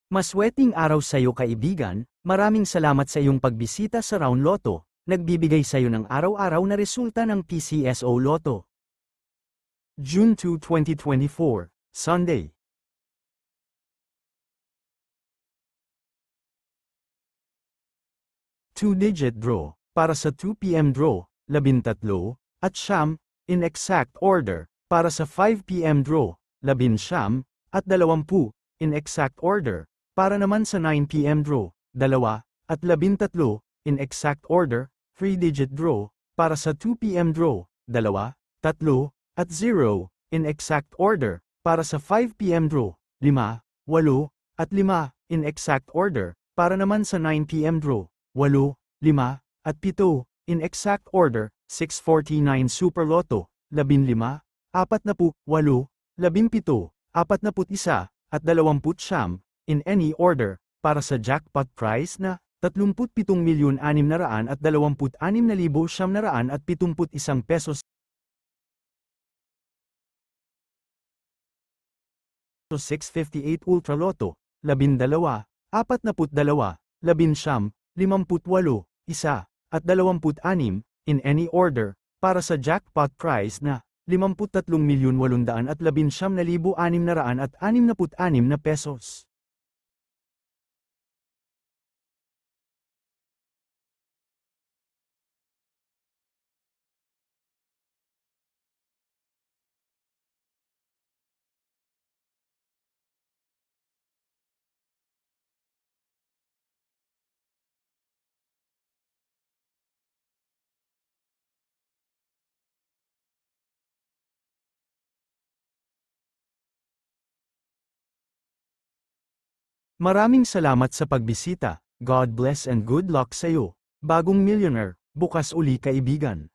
Maswerteng araw sa'yo kaibigan, maraming salamat sa iyong pagbisita sa Round Lotto, nagbibigay sa'yo ng araw-araw na resulta ng PCSO Lotto. June 2, 2024, Sunday. Two-digit draw, para sa 2 p.m. draw, 13, at siyam, in exact order, para sa 5 p.m. draw, 19, at 20, in exact order, para naman sa 9 p.m. draw, 2, at 13, in exact order, 3-digit draw, para sa 2 p.m. draw, 2, 3, at 0, in exact order, para sa 5 p.m. draw, 5, 8, at 5, in exact order, para naman sa 9 p.m. draw, 8, 5, at 7, in exact order, 649 Super Lotto, 15, 48, 17, 41, at 29, in any order, para sa jackpot prize na 37,626,971 pesos. 658 Ultra Lotto, 12, 42, 11, 58, 1, at 26, in any order, para sa jackpot prize na 53,819,666 pesos. Maraming salamat sa pagbisita. God bless and good luck sa'yo. Bagong Millionaire, bukas uli kaibigan.